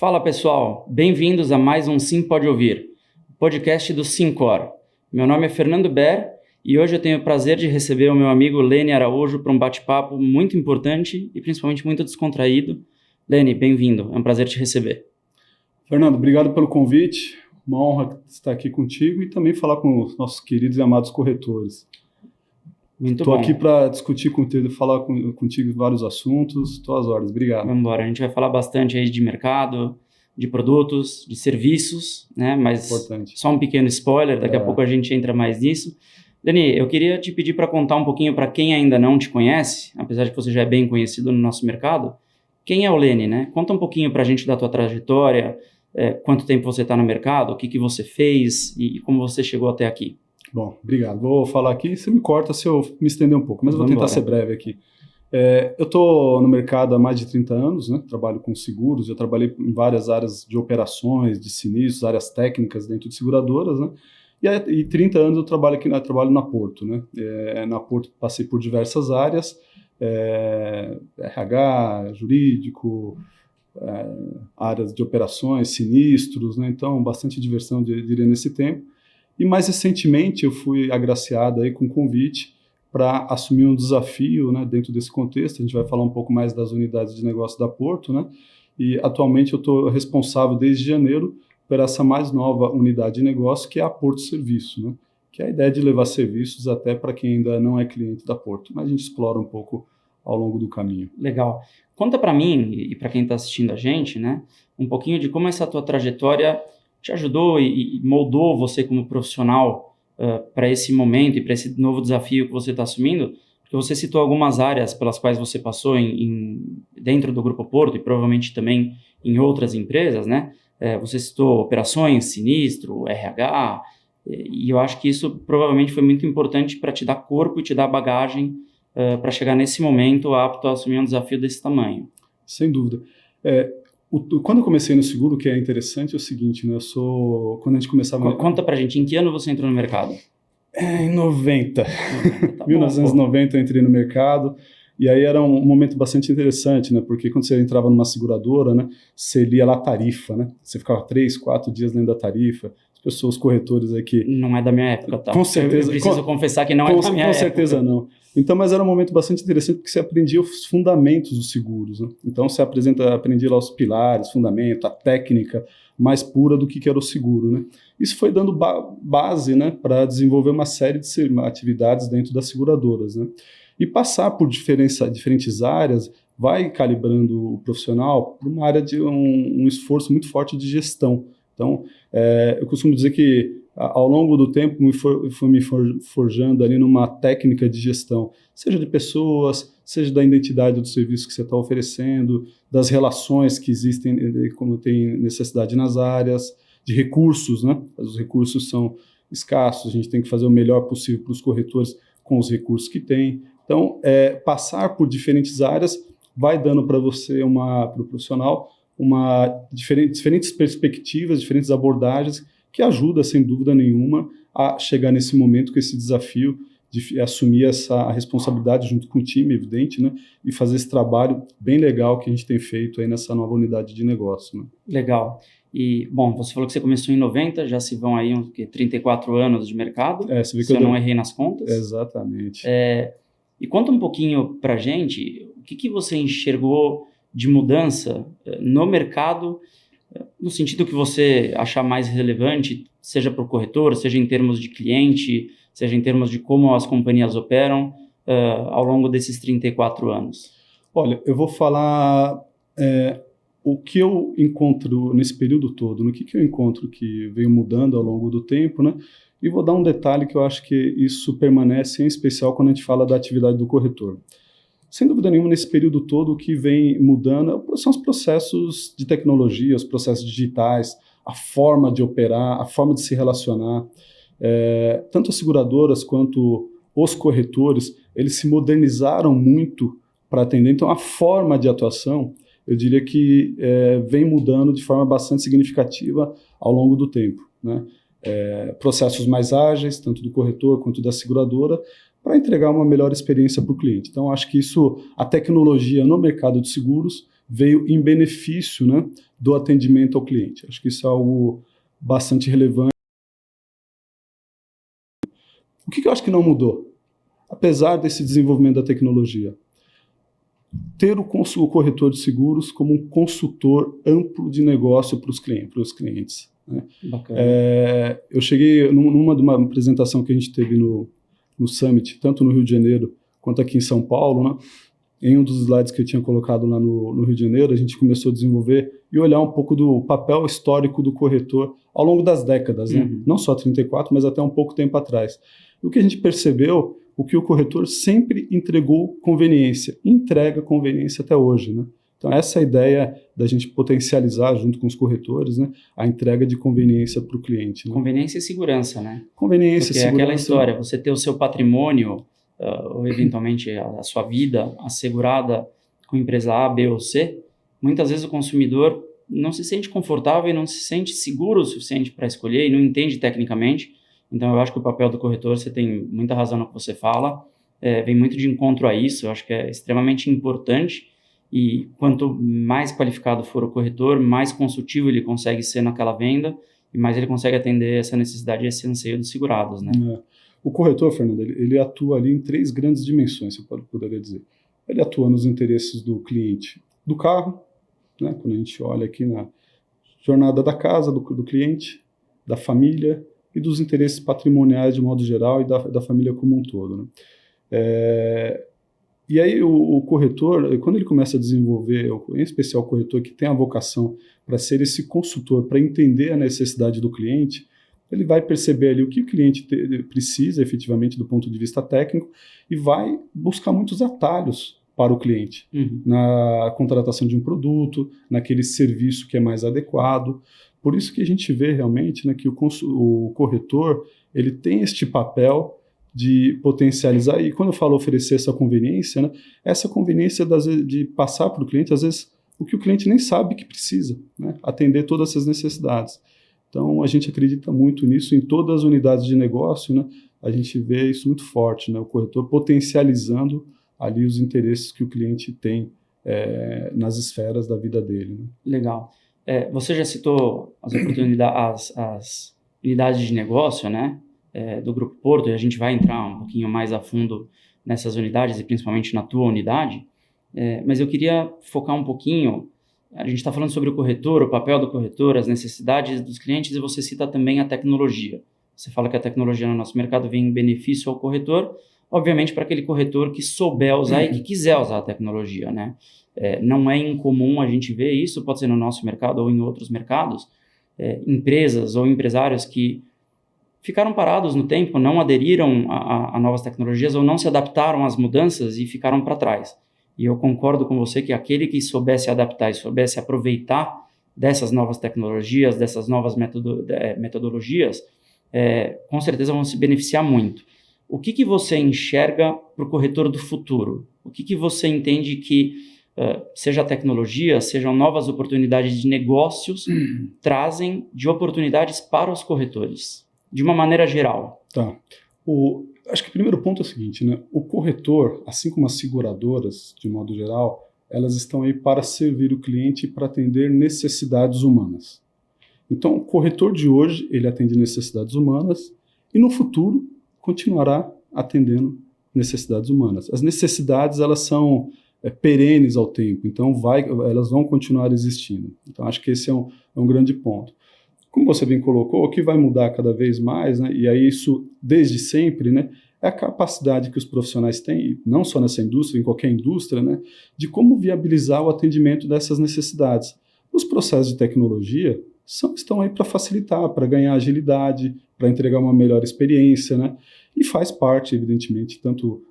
Fala pessoal, bem-vindos a mais um Sim Pode Ouvir, podcast do Simcor. Meu nome é Fernando Ber e hoje eu tenho o prazer de receber o meu amigo Lene Araújo para um bate-papo muito importante e principalmente muito descontraído. Lene, bem-vindo, é um prazer te receber. Fernando, obrigado pelo convite, uma honra estar aqui contigo e também falar com os nossos queridos e amados corretores. Muito bom. Estou aqui para discutir contigo, falar contigo vários assuntos, estou às ordens, obrigado. Vamos embora, a gente vai falar bastante aí de mercado, de produtos, de serviços, né? Mas Importante. Só um pequeno spoiler, daqui a pouco a gente entra mais nisso. Lene, eu queria te pedir para contar um pouquinho para quem ainda não te conhece, apesar de que você já é bem conhecido no nosso mercado, quem é o Lene, né? Conta um pouquinho para a gente da tua trajetória, quanto tempo você está no mercado, o que você fez e como você chegou até aqui. Bom, obrigado. Vou falar aqui, você me corta se eu me estender um pouco, mas eu vou tentar ser breve aqui. Eu estou no mercado há mais de 30 anos, né? Trabalho com seguros, eu trabalhei em várias áreas de operações, de sinistros, áreas técnicas dentro de seguradoras, né? E 30 anos eu trabalho aqui, trabalho na Porto, né? Na Porto passei por diversas áreas, RH, jurídico, áreas de operações, sinistros, né? Então bastante diversão, diria, nesse tempo. E mais recentemente eu fui agraciado aí com um convite para assumir um desafio, né, dentro desse contexto. A gente vai falar um pouco mais das unidades de negócio da Porto, né? E atualmente eu estou responsável desde janeiro por essa mais nova unidade de negócio, que é a Porto Serviço, né? Que é a ideia de levar serviços até para quem ainda não é cliente da Porto, mas a gente explora um pouco ao longo do caminho. Legal. Conta para mim e para quem está assistindo a gente, né, um pouquinho de como essa tua trajetória te ajudou e moldou você como profissional para esse momento e para esse novo desafio que você está assumindo, porque você citou algumas áreas pelas quais você passou dentro do Grupo Porto e provavelmente também em outras empresas, né? Você citou operações, sinistro, RH, e eu acho que isso provavelmente foi muito importante para te dar corpo e te dar bagagem para chegar nesse momento apto a assumir um desafio desse tamanho. Sem dúvida. Quando eu comecei no seguro, o que é interessante é o seguinte, né? Quando a gente começava... Conta pra gente, em que ano você entrou no mercado? Em 90. Tá 1990 eu entrei no mercado, e aí era um momento bastante interessante, né? Porque quando você entrava numa seguradora, né, você lia lá a tarifa, né? Você ficava 3, 4 dias lendo a tarifa. As pessoas, corretores aqui... Não é da minha época, tá? Com certeza. Eu preciso confessar que não é da minha época. Com certeza não. Então, mas era um momento bastante interessante porque você aprendia os fundamentos dos seguros, né? Então você aprendia lá os pilares, fundamento, a técnica mais pura do que era o seguro, né? Isso foi dando base, né, para desenvolver uma série de atividades dentro das seguradoras, né? E passar por diferentes áreas vai calibrando o profissional para uma área de um esforço muito forte de gestão. Então, eu costumo dizer que ao longo do tempo fui me forjando ali numa técnica de gestão, seja de pessoas, seja da identidade do serviço que você está oferecendo, das relações que existem, como tem necessidade nas áreas, de recursos, né? Os recursos são escassos, a gente tem que fazer o melhor possível para os corretores com os recursos que tem. Então, passar por diferentes áreas vai dando para você, para o profissional, diferentes perspectivas, diferentes abordagens, que ajuda, sem dúvida nenhuma, a chegar nesse momento com esse desafio de assumir essa responsabilidade junto com o time, evidente, né? E fazer esse trabalho bem legal que a gente tem feito aí nessa nova unidade de negócio, né? Legal. E, bom, você falou que você começou em 90, já se vão aí 34 anos de mercado, você vê que eu não errei nas contas. Exatamente. E conta um pouquinho pra gente, o que você enxergou de mudança no mercado, no sentido que você achar mais relevante, seja para o corretor, seja em termos de cliente, seja em termos de como as companhias operam ao longo desses 34 anos? Olha, eu vou falar o que eu encontro nesse período todo, no que eu encontro que veio mudando ao longo do tempo, né? E vou dar um detalhe que eu acho que isso permanece em especial quando a gente fala da atividade do corretor. Sem dúvida nenhuma, nesse período todo, o que vem mudando são os processos de tecnologia, os processos digitais, a forma de operar, a forma de se relacionar. Tanto as seguradoras quanto os corretores, eles se modernizaram muito para atender. Então, a forma de atuação, eu diria que vem mudando de forma bastante significativa ao longo do tempo, né? Processos mais ágeis, tanto do corretor quanto da seguradora, para entregar uma melhor experiência para o cliente. Então, acho que a tecnologia no mercado de seguros veio em benefício, né, do atendimento ao cliente. Acho que isso é algo bastante relevante. O que eu acho que não mudou? Apesar desse desenvolvimento da tecnologia, ter o corretor de seguros como um consultor amplo de negócio para os clientes. Né? Bacana. Eu cheguei numa apresentação que a gente teve no Summit, tanto no Rio de Janeiro quanto aqui em São Paulo, né? Em um dos slides que eu tinha colocado lá no Rio de Janeiro, a gente começou a desenvolver e olhar um pouco do papel histórico do corretor ao longo das décadas, né? Não só 34, mas até um pouco tempo atrás. O que a gente percebeu, o que o corretor sempre entregou conveniência, entrega conveniência até hoje, né? Então essa é a ideia da gente potencializar junto com os corretores, né, a entrega de conveniência para o cliente. Né? Conveniência e segurança, né? Conveniência, porque segurança. É aquela história, você ter o seu patrimônio, ou eventualmente a sua vida assegurada com empresa A, B ou C, muitas vezes o consumidor não se sente confortável e não se sente seguro o suficiente para escolher e não entende tecnicamente. Então eu acho que o papel do corretor, você tem muita razão no que você fala, vem muito de encontro a isso, eu acho que é extremamente importante. E quanto mais qualificado for o corretor, mais consultivo ele consegue ser naquela venda e mais ele consegue atender essa necessidade e esse anseio dos segurados, né? O corretor, Fernando, ele atua ali em 3 grandes dimensões, você poderia dizer. Ele atua nos interesses do cliente do carro, né, quando a gente olha aqui na jornada da casa do cliente, da família e dos interesses patrimoniais de modo geral e da família como um todo. Né? E aí o corretor, quando ele começa a desenvolver, em especial o corretor que tem a vocação para ser esse consultor, para entender a necessidade do cliente, ele vai perceber ali o que o cliente precisa efetivamente do ponto de vista técnico e vai buscar muitos atalhos para o cliente, na contratação de um produto, naquele serviço que é mais adequado. Por isso que a gente vê realmente, né, que o corretor ele tem este papel de potencializar, e quando eu falo oferecer essa conveniência, né, essa conveniência de passar para o cliente, às vezes, o que o cliente nem sabe que precisa, né, atender todas essas necessidades. Então, a gente acredita muito nisso, em todas as unidades de negócio, né, a gente vê isso muito forte, né, o corretor potencializando ali os interesses que o cliente tem nas esferas da vida dele. Né. Legal. Você já citou as oportunidades, as unidades de negócio, né? Do Grupo Porto, e a gente vai entrar um pouquinho mais a fundo nessas unidades e principalmente na tua unidade, mas eu queria focar um pouquinho, a gente está falando sobre o corretor, o papel do corretor, as necessidades dos clientes, e você cita também a tecnologia. Você fala que a tecnologia no nosso mercado vem em benefício ao corretor, obviamente para aquele corretor que souber usar e que quiser usar a tecnologia, né? Não é incomum a gente ver isso, pode ser no nosso mercado ou em outros mercados, empresas ou empresários que ficaram parados no tempo, não aderiram a novas tecnologias ou não se adaptaram às mudanças e ficaram para trás. E eu concordo com você que aquele que soubesse adaptar e soubesse aproveitar dessas novas tecnologias, dessas novas metodologias, com certeza vão se beneficiar muito. O que você enxerga para o corretor do futuro? O que você entende que, seja a tecnologia, sejam novas oportunidades de negócios, trazem de oportunidades para os corretores? De uma maneira geral. Tá. Acho que o primeiro ponto é o seguinte, né? O corretor, assim como as seguradoras, de modo geral, elas estão aí para servir o cliente e para atender necessidades humanas. Então, o corretor de hoje, ele atende necessidades humanas e no futuro continuará atendendo necessidades humanas. As necessidades, elas são perenes ao tempo, então elas vão continuar existindo. Então, acho que esse é um grande ponto. Como você bem colocou, o que vai mudar cada vez mais, né, e aí isso desde sempre, né, é a capacidade que os profissionais têm, não só nessa indústria, em qualquer indústria, né, de como viabilizar o atendimento dessas necessidades. Os processos de tecnologia estão aí para facilitar, para ganhar agilidade, para entregar uma melhor experiência, né, e faz parte, evidentemente, quanto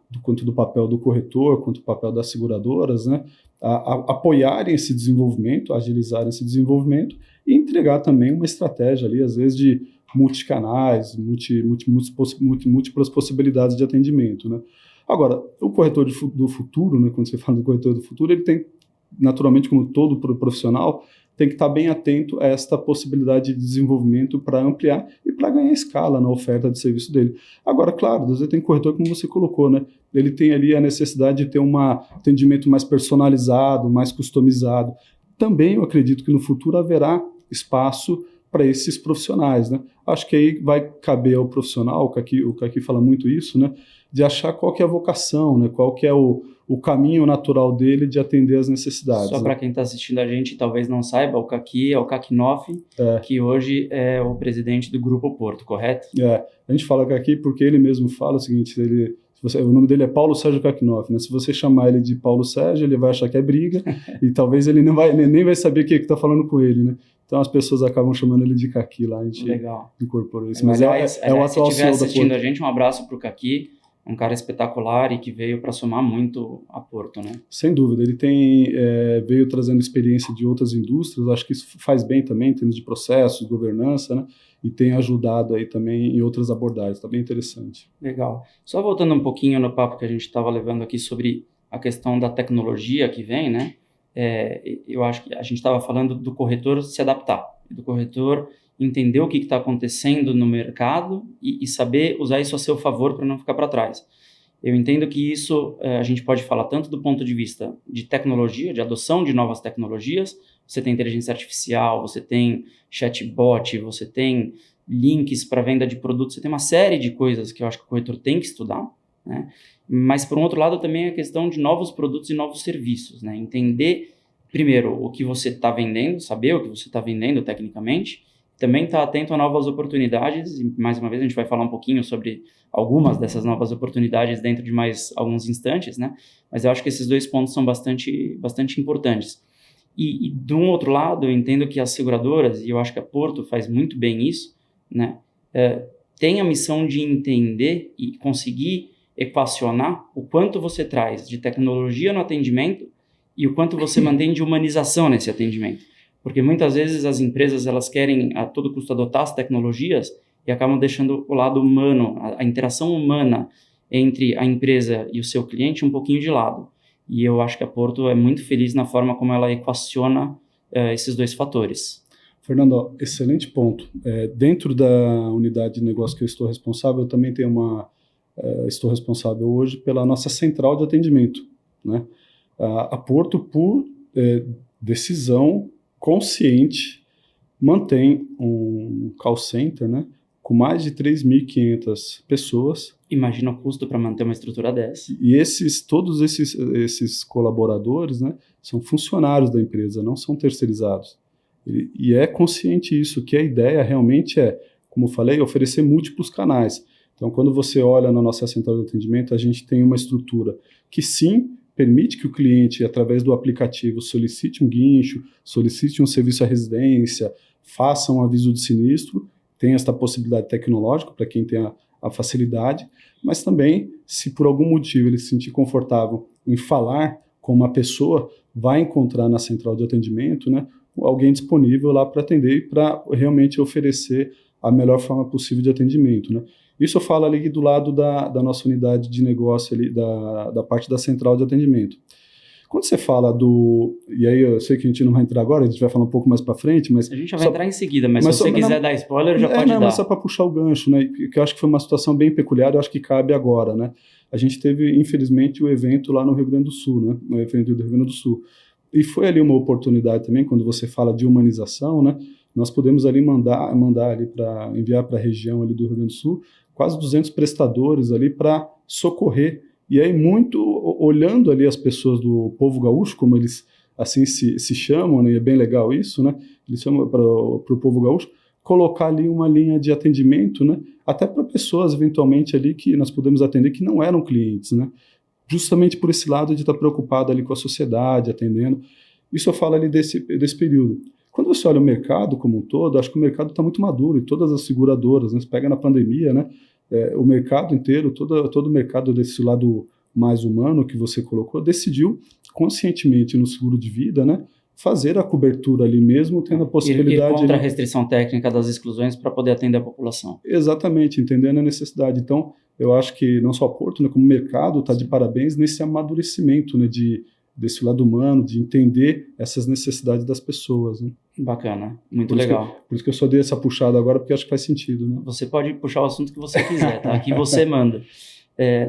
do papel do corretor, quanto do papel das seguradoras, né, a apoiarem esse desenvolvimento, agilizarem esse desenvolvimento e entregar também uma estratégia ali, às vezes, de multicanais, múltiplas possibilidades de atendimento, né. Agora, o corretor do futuro, né, quando você fala do corretor do futuro, ele tem, naturalmente, como todo profissional, tem que estar bem atento a esta possibilidade de desenvolvimento para ampliar e para ganhar escala na oferta de serviço dele. Agora, claro, às vezes tem corretor, como você colocou, né? Ele tem ali a necessidade de ter um atendimento mais personalizado, mais customizado. Também eu acredito que no futuro haverá espaço para esses profissionais, né? Acho que aí vai caber ao profissional, o Kaki fala muito isso, né? De achar qual que é a vocação, né? Qual que é o caminho natural dele de atender as necessidades. Só para quem está assistindo a gente talvez não saiba, o Kaki é o Kakinoff, que hoje é o presidente do Grupo Porto, correto? A gente fala Kaki porque ele mesmo fala o seguinte, o nome dele é Paulo Sérgio Kakinoff, né? Se você chamar ele de Paulo Sérgio, ele vai achar que é briga e talvez ele nem vai saber o que está falando com ele, né? Então as pessoas acabam chamando ele de Kaki lá, a gente incorporou isso. Mas é o atual CEO da Porto. Se estiver assistindo a gente, um abraço para o Kaki, um cara espetacular e que veio para somar muito a Porto, né? Sem dúvida, ele veio trazendo experiência de outras indústrias, acho que isso faz bem também em termos de processos, governança, né? E tem ajudado aí também em outras abordagens, está bem interessante. Legal. Só voltando um pouquinho no papo que a gente estava levando aqui sobre a questão da tecnologia que vem, né? Eu acho que a gente estava falando do corretor se adaptar, do corretor entender o que está acontecendo no mercado e saber usar isso a seu favor para não ficar para trás. Eu entendo que isso a gente pode falar tanto do ponto de vista de tecnologia, de adoção de novas tecnologias. Você tem inteligência artificial, você tem chatbot, você tem links para venda de produtos, você tem uma série de coisas que eu acho que o corretor tem que estudar, né? Mas, por um outro lado, também a questão de novos produtos e novos serviços, né? Entender, primeiro, o que você está vendendo, saber o que você está vendendo tecnicamente, também estar atento a novas oportunidades, e mais uma vez a gente vai falar um pouquinho sobre algumas dessas novas oportunidades dentro de mais alguns instantes, né? Mas eu acho que esses dois pontos são bastante importantes. E de um outro lado, eu entendo que as seguradoras, e eu acho que a Porto faz muito bem isso, né? Tem a missão de entender e conseguir equacionar o quanto você traz de tecnologia no atendimento e o quanto você mantém de humanização nesse atendimento. Porque muitas vezes as empresas elas querem a todo custo adotar as tecnologias e acabam deixando o lado humano, a interação humana entre a empresa e o seu cliente um pouquinho de lado. E eu acho que a Porto é muito feliz na forma como ela equaciona esses dois fatores. Fernando, excelente ponto. Dentro da unidade de negócio que eu estou responsável, eu também tenho estou responsável hoje pela nossa central de atendimento, né? A Porto, por decisão consciente, mantém um call center, né, com mais de 3.500 pessoas. Imagina o custo para manter uma estrutura dessa. E todos esses colaboradores, né, são funcionários da empresa, não são terceirizados. E é consciente isso, que a ideia realmente como eu falei, oferecer múltiplos canais. Então, quando você olha na nossa central de atendimento, a gente tem uma estrutura que sim, permite que o cliente, através do aplicativo, solicite um guincho, solicite um serviço à residência, faça um aviso de sinistro, tem esta possibilidade tecnológica para quem tem a facilidade, mas também, se por algum motivo ele se sentir confortável em falar com uma pessoa, vai encontrar na central de atendimento, né, alguém disponível lá para atender e para realmente oferecer a melhor forma possível de atendimento, né. Isso eu falo ali do lado da nossa unidade de negócio, ali, da parte da central de atendimento. Quando você fala e aí eu sei que a gente não vai entrar agora, a gente vai falar um pouco mais para frente, mas... A gente já vai entrar em seguida, mas se você quiser dar spoiler, já pode dar. Mas só para puxar o gancho, né, que eu acho que foi uma situação bem peculiar, eu acho que cabe agora, né. A gente teve, infelizmente, o evento lá no Rio Grande do Sul, né, no evento do Rio Grande do Sul. E foi ali uma oportunidade também, quando você fala de humanização, né, nós podemos ali enviar para a região ali do Rio Grande do Sul quase 200 prestadores ali para socorrer. E aí muito olhando ali as pessoas do povo gaúcho, como eles assim se chamam, né, e é bem legal isso, né, eles chamam para o povo gaúcho, colocar ali uma linha de atendimento, né, até para pessoas eventualmente ali que nós podemos atender que não eram clientes, né, justamente por esse lado de estar preocupado ali com a sociedade, atendendo. Isso eu falo ali desse período. Quando você olha o mercado como um todo, acho que o mercado está muito maduro, e todas as seguradoras, né, você pega na pandemia, né, o mercado inteiro, todo o mercado desse lado mais humano que você colocou, decidiu conscientemente no seguro de vida, né, fazer a cobertura ali mesmo, tendo a possibilidade... Ir contra a restrição técnica das exclusões para poder atender a população. Exatamente, entendendo a necessidade. Então, eu acho que não só a Porto, né, como o mercado está de parabéns nesse amadurecimento, né, de desse lado humano, de entender essas necessidades das pessoas, né? Bacana, muito legal. Por isso que eu só dei essa puxada agora, porque acho que faz sentido, né? Você pode puxar o assunto que você quiser, tá? Aqui você manda.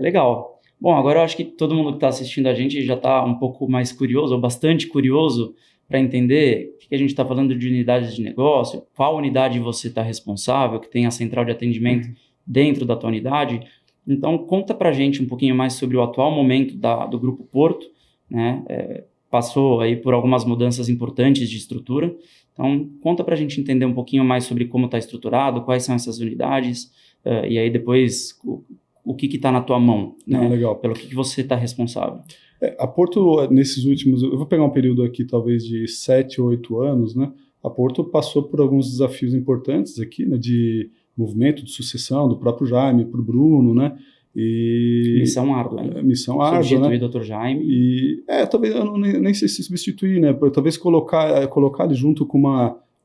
Legal. Bom, agora eu acho que todo mundo que está assistindo a gente já está um pouco mais curioso, ou bastante curioso, para entender o que a gente está falando de unidades de negócio, qual unidade você está responsável, que tem a central de atendimento dentro da tua unidade. Então, conta para a gente um pouquinho mais sobre o atual momento do Grupo Porto, né? Passou aí por algumas mudanças importantes de estrutura. Então, conta para a gente entender um pouquinho mais sobre como está estruturado, quais são essas unidades, e aí depois o que está na tua mão, né? Legal. Pelo que você está responsável. A Porto, nesses últimos... Eu vou pegar um período aqui, talvez de 7 ou 8 anos, né? A Porto passou por alguns desafios importantes aqui, né? De movimento, de sucessão, do próprio Jaime para o Bruno, né? Missão árdua, hein? Missão árdua, substituir né? o Dr. Jaime. Talvez, eu nem sei se substituir, né? Talvez colocar ele junto com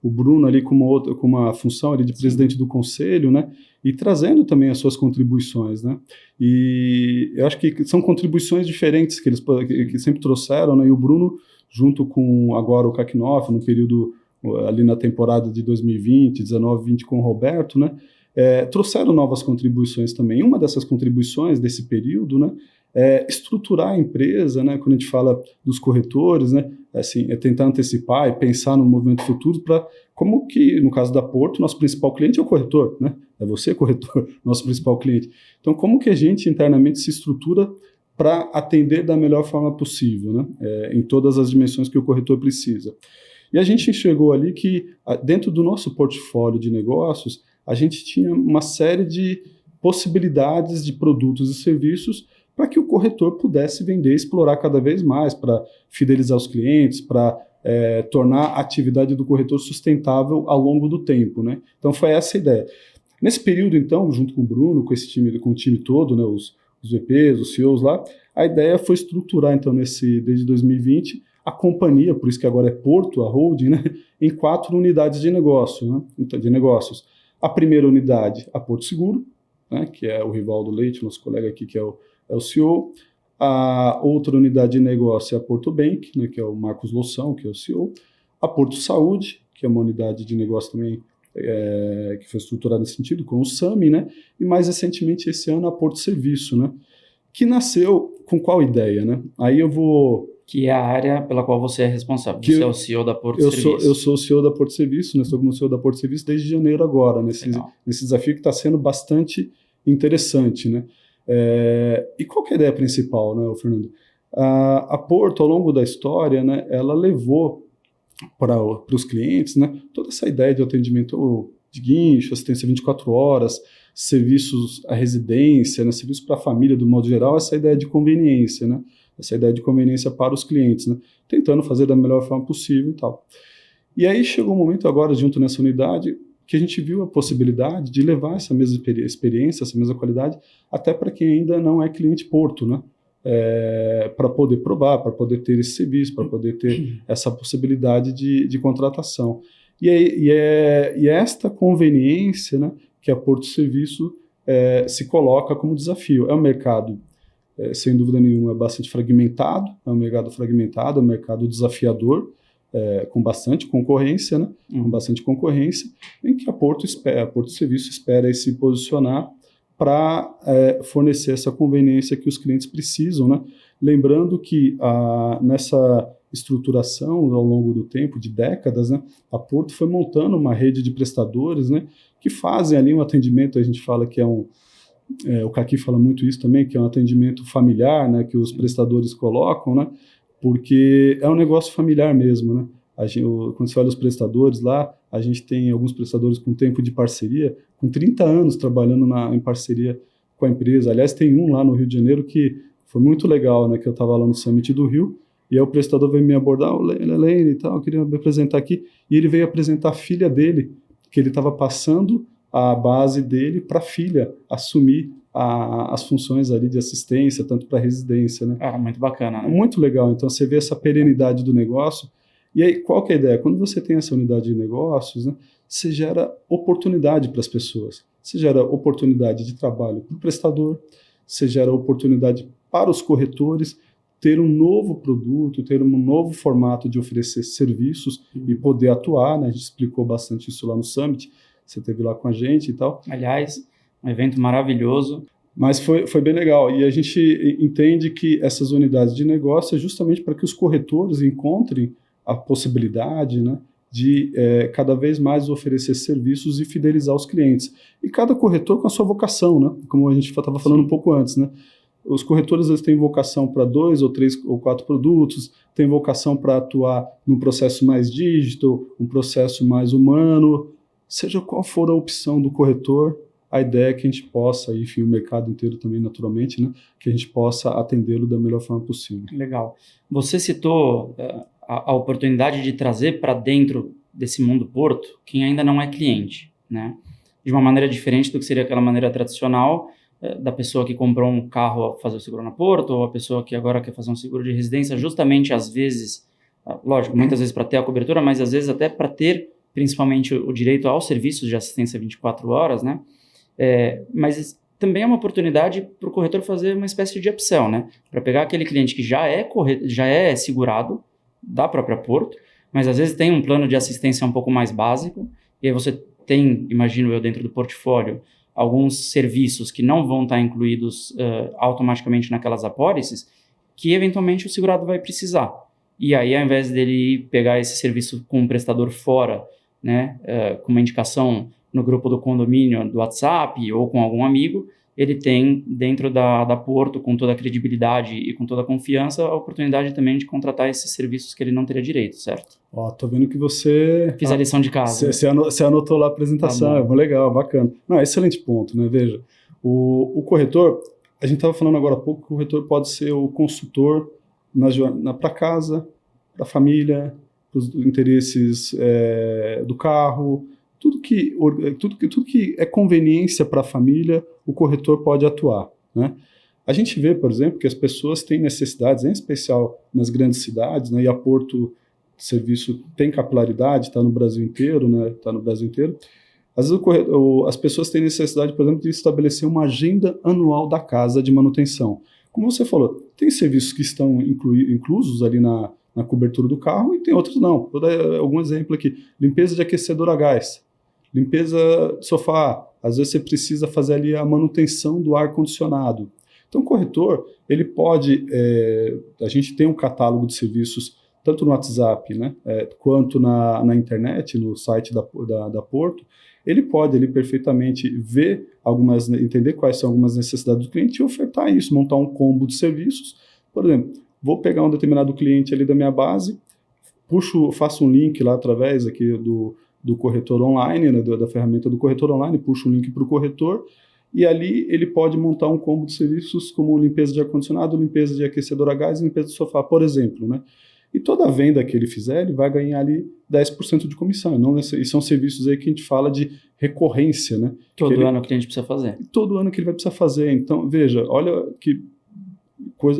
o Bruno ali com uma função ali de presidente do conselho, né? E trazendo também as suas contribuições, né? E eu acho que são contribuições diferentes que eles que sempre trouxeram, né? E o Bruno, junto com agora o Kakinoff, no período ali na temporada de 2020, 19, 20 com o Roberto, né? Trouxeram novas contribuições também. Uma dessas contribuições desse período, né? Estruturar a empresa, né? Quando a gente fala dos corretores, né? Assim, tentar antecipar e pensar no movimento futuro para como que, no caso da Porto, nosso principal cliente é o corretor, né? É você, corretor, nosso principal cliente. Então, como que a gente internamente se estrutura para atender da melhor forma possível, né? Em todas as dimensões que o corretor precisa. E a gente enxergou ali que, dentro do nosso portfólio de negócios, a gente tinha uma série de possibilidades de produtos e serviços para que o corretor pudesse vender e explorar cada vez mais, para fidelizar os clientes, para tornar a atividade do corretor sustentável ao longo do tempo, né? Então foi essa a ideia. Nesse período, então, junto com o Bruno, com o time todo, né, os VPs, os CEOs lá, a ideia foi estruturar, então, desde 2020, a companhia, por isso que agora é Porto, a holding, né, em 4 unidades de negócio, né, de negócios. A primeira unidade, a Porto Seguro, né, que é o Rivaldo Leite, nosso colega aqui, que é o CEO. A outra unidade de negócio é a Porto Bank, né, que é o Marcos Loção, que é o CEO. A Porto Saúde, que é uma unidade de negócio também que foi estruturada nesse sentido, com o SAMI, né, e mais recentemente esse ano a Porto Serviço, né, que nasceu com qual ideia, né? Aí eu vou... Que é a área pela qual você é responsável. Você é o CEO da Porto Serviço. Eu sou o CEO da Porto Serviço, né? Estou como CEO da Porto Serviço desde janeiro agora, nesse desafio que está sendo bastante interessante, né? E qual que é a ideia principal, né, Fernando? A Porto, ao longo da história, né, ela levou para os clientes, né, toda essa ideia de atendimento de guincho, assistência 24 horas, serviços à residência, né, serviços para a família, do modo geral, essa ideia de conveniência, né, essa ideia de conveniência para os clientes, né, tentando fazer da melhor forma possível e tal. E aí chegou um momento agora, junto nessa unidade, que a gente viu a possibilidade de levar essa mesma experiência, essa mesma qualidade, até para quem ainda não é cliente Porto, né? Para poder provar, para poder ter esse serviço, para poder ter essa possibilidade de contratação. E é esta conveniência, né, que a Porto Serviço se coloca como desafio. É um mercado, sem dúvida nenhuma, bastante fragmentado, é um mercado desafiador, com bastante concorrência, né? Com bastante concorrência, em que a Porto Serviço espera se posicionar para fornecer essa conveniência que os clientes precisam, né? Lembrando que nessa estruturação ao longo do tempo, de décadas, né, a Porto foi montando uma rede de prestadores, né, que fazem ali um atendimento, a gente fala que o Caqui fala muito isso também, que é um atendimento familiar, né, que os prestadores colocam, né, porque é um negócio familiar mesmo, né? Quando você olha os prestadores lá, a gente tem alguns prestadores com tempo de parceria, com 30 anos trabalhando em parceria com a empresa. Aliás, tem um lá no Rio de Janeiro que foi muito legal, né? Que eu estava lá no Summit do Rio, e aí o prestador veio me abordar, Lene e tal, eu queria me apresentar aqui, e ele veio apresentar a filha dele, que ele estava passando a base dele para a filha assumir as funções ali de assistência, tanto para residência, né? Muito bacana, né? Muito legal. Então, você vê essa perenidade do negócio. E aí, qual que é a ideia? Quando você tem essa unidade de negócios, né, você gera oportunidade para as pessoas. Você gera oportunidade de trabalho para o prestador, você gera oportunidade para os corretores, ter um novo produto, ter um novo formato de oferecer serviços e poder atuar, né? A gente explicou bastante isso lá no Summit, você esteve lá com a gente e tal. Aliás, um evento maravilhoso. Mas foi bem legal, e a gente entende que essas unidades de negócio é justamente para que os corretores encontrem a possibilidade, né, de cada vez mais oferecer serviços e fidelizar os clientes. E cada corretor com a sua vocação, né, como a gente estava falando um pouco antes, né. Os corretores eles têm vocação para 2 ou 3 ou 4 produtos, têm vocação para atuar num processo mais digital, um processo mais humano, seja qual for a opção do corretor, a ideia é que a gente possa, enfim, o mercado inteiro também, naturalmente, né, que a gente possa atendê-lo da melhor forma possível. Legal. Você citou a oportunidade de trazer para dentro desse mundo Porto quem ainda não é cliente, né? De uma maneira diferente do que seria aquela maneira tradicional da pessoa que comprou um carro a fazer o seguro na Porto, ou a pessoa que agora quer fazer um seguro de residência, justamente às vezes, lógico, muitas vezes para ter a cobertura, mas às vezes até para ter principalmente o direito aos serviços de assistência 24 horas, né? Mas também é uma oportunidade para o corretor fazer uma espécie de upsell, né? Para pegar aquele cliente que já é segurado da própria Porto, mas às vezes tem um plano de assistência um pouco mais básico, e aí você tem, imagino eu, dentro do portfólio, alguns serviços que não vão estar incluídos automaticamente naquelas apólices, que eventualmente o segurado vai precisar. E aí, ao invés dele pegar esse serviço com um prestador fora, né, com uma indicação no grupo do condomínio do WhatsApp ou com algum amigo, ele tem dentro da Porto, com toda a credibilidade e com toda a confiança, a oportunidade também de contratar esses serviços que ele não teria direito, certo? Ó, tô vendo que você... Fiz a lição de casa. Você anotou lá a apresentação, Tá bom. Legal, bacana. Não, excelente ponto, né? Veja, o corretor, a gente estava falando agora há pouco que o corretor pode ser o consultor para casa, da família, para os interesses do carro, tudo que é conveniência para a família, o corretor pode atuar, né? A gente vê, por exemplo, que as pessoas têm necessidades, em especial nas grandes cidades, né? E a Porto Serviço tem capilaridade, está no Brasil inteiro, né? Está no Brasil inteiro. Às vezes as pessoas têm necessidade, por exemplo, de estabelecer uma agenda anual da casa de manutenção. Como você falou, tem serviços que estão inclusos ali na cobertura do carro e tem outros não. Vou dar algum exemplo aqui. Limpeza de aquecedor a gás, limpeza de sofá. Às vezes você precisa fazer ali a manutenção do ar-condicionado. Então, o corretor, ele pode... a gente tem um catálogo de serviços, tanto no WhatsApp, né, quanto na internet, no site da Porto. Ele pode ali, perfeitamente ver entender quais são algumas necessidades do cliente e ofertar isso, montar um combo de serviços. Por exemplo, vou pegar um determinado cliente ali da minha base, faço um link lá através aqui do corretor online, né, da ferramenta do corretor online, puxo o link para o corretor, e ali ele pode montar um combo de serviços como limpeza de ar-condicionado, limpeza de aquecedor a gás e limpeza de sofá, por exemplo, né? E toda venda que ele fizer, ele vai ganhar ali 10% de comissão. E são serviços aí que a gente fala de recorrência, né? Todo ano o cliente precisa fazer. Todo ano que ele vai precisar fazer. Então, veja, olha que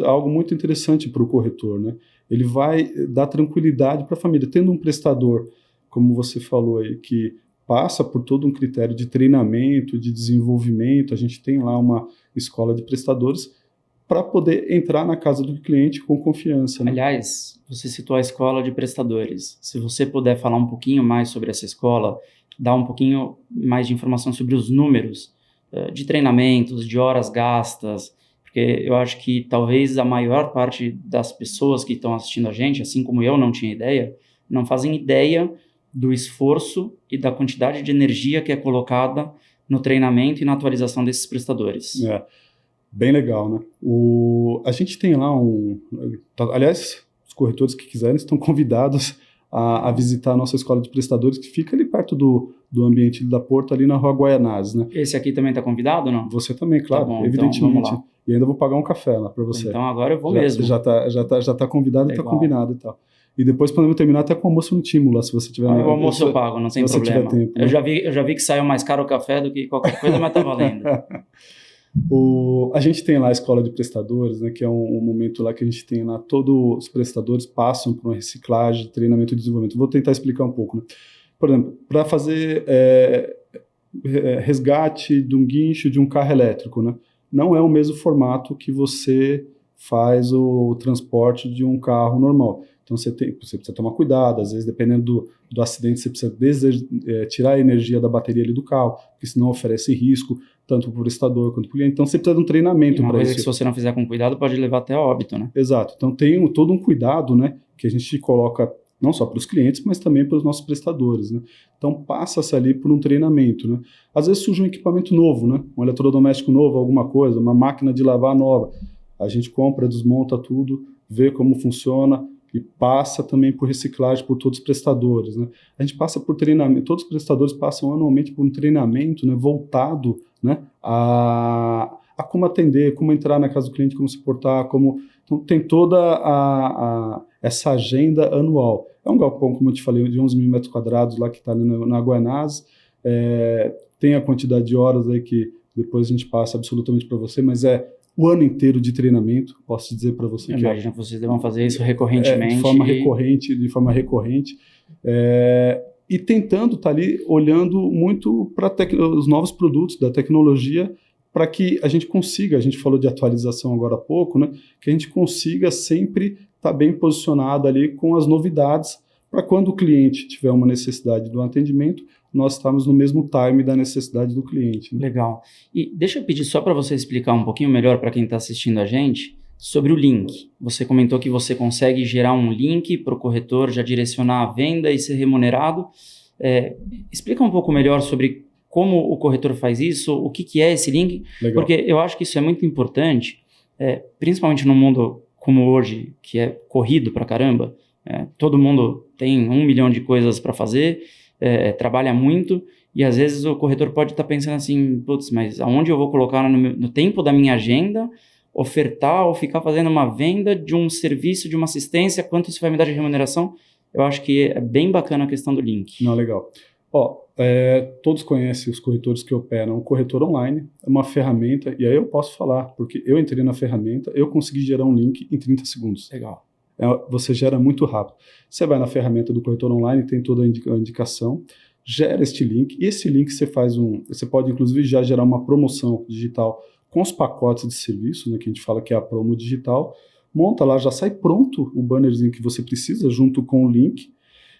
algo muito interessante para o corretor, né? Ele vai dar tranquilidade para a família. Tendo um prestador, como você falou aí, que passa por todo um critério de treinamento, de desenvolvimento, a gente tem lá uma escola de prestadores para poder entrar na casa do cliente com confiança, né? Aliás, você citou a escola de prestadores. Se você puder falar um pouquinho mais sobre essa escola, dar um pouquinho mais de informação sobre os números de treinamentos, de horas gastas, porque eu acho que talvez a maior parte das pessoas que estão assistindo a gente, assim como eu não tinha ideia, não fazem ideia do esforço e da quantidade de energia que é colocada no treinamento e na atualização desses prestadores. Bem legal, né? A gente tem lá aliás, os corretores que quiserem estão convidados a visitar a nossa escola de prestadores, que fica ali perto do ambiente da Porto, ali na Rua Guaianazes, né? Esse aqui também está convidado, não? Você também, claro, tá bom, evidentemente. Então, vamos lá. E ainda vou pagar um café lá para você. Então agora eu vou mesmo. Já tá convidado, está combinado e tal. E depois podemos terminar até com almoço no Timo lá, se você tiver... O almoço eu pago, não tem problema. Tempo, né? Eu já vi que saiu mais caro o café do que qualquer coisa, mas tá valendo. A gente tem lá a escola de prestadores, né, que é um momento lá que a gente tem lá, todos os prestadores passam por uma reciclagem, treinamento e desenvolvimento. Vou tentar explicar um pouco, né? Por exemplo, para fazer resgate de um guincho de um carro elétrico, né? Não é o mesmo formato que você faz o transporte de um carro normal. Então você precisa tomar cuidado, às vezes dependendo do acidente você precisa tirar a energia da bateria ali do carro, porque senão oferece risco, tanto para o prestador quanto para o cliente. Então você precisa de um treinamento para isso. Uma coisa que se você não fizer com cuidado pode levar até a óbito, né? Exato. Então tem todo um cuidado, né, que a gente coloca não só para os clientes, mas também para os nossos prestadores, né? Então passa-se ali por um treinamento, né? Às vezes surge um equipamento novo, né? Um eletrodoméstico novo, alguma coisa, uma máquina de lavar nova. A gente compra, desmonta tudo, vê como funciona e passa também por reciclagem por todos os prestadores, né? A gente passa por treinamento, todos os prestadores passam anualmente por um treinamento, né, voltado, né, a como atender, como entrar na casa do cliente, como se portar, como... Então tem toda essa agenda anual. É um galpão, como eu te falei, de 11 mil metros quadrados lá que está na Guaianazes, tem a quantidade de horas aí que depois a gente passa absolutamente para você, mas o ano inteiro de treinamento, posso dizer para você que imagina que vocês devam fazer isso recorrentemente. De forma recorrente, e tentando estar ali olhando muito para os novos produtos da tecnologia, para que a gente consiga, a gente falou de atualização agora há pouco, né, que a gente consiga sempre estar bem posicionado ali com as novidades, para quando o cliente tiver uma necessidade do atendimento, nós estamos no mesmo time da necessidade do cliente. Né? Legal. E deixa eu pedir só para você explicar um pouquinho melhor para quem está assistindo a gente sobre o link. Você comentou que você consegue gerar um link para o corretor já direcionar a venda e ser remunerado. Explica um pouco melhor sobre como o corretor faz isso, o que é esse link, Legal. Porque eu acho que isso é muito importante, principalmente num mundo como hoje, que é corrido pra caramba, todo mundo tem 1 milhão de coisas para fazer, trabalha muito, e às vezes o corretor pode estar pensando assim, putz, mas aonde eu vou colocar no tempo da minha agenda, ofertar ou ficar fazendo uma venda de um serviço, de uma assistência, quanto isso vai me dar de remuneração? Eu acho que é bem bacana a questão do link. Não, legal. Todos conhecem os corretores que operam. O corretor online é uma ferramenta, e aí eu posso falar, porque eu entrei na ferramenta, eu consegui gerar um link em 30 segundos. Legal. Você gera muito rápido. Você vai na ferramenta do corretor online, tem toda a indicação, gera este link, e esse link você pode inclusive já gerar uma promoção digital com os pacotes de serviço, né, que a gente fala que é a promo digital, monta lá, já sai pronto o bannerzinho que você precisa junto com o link.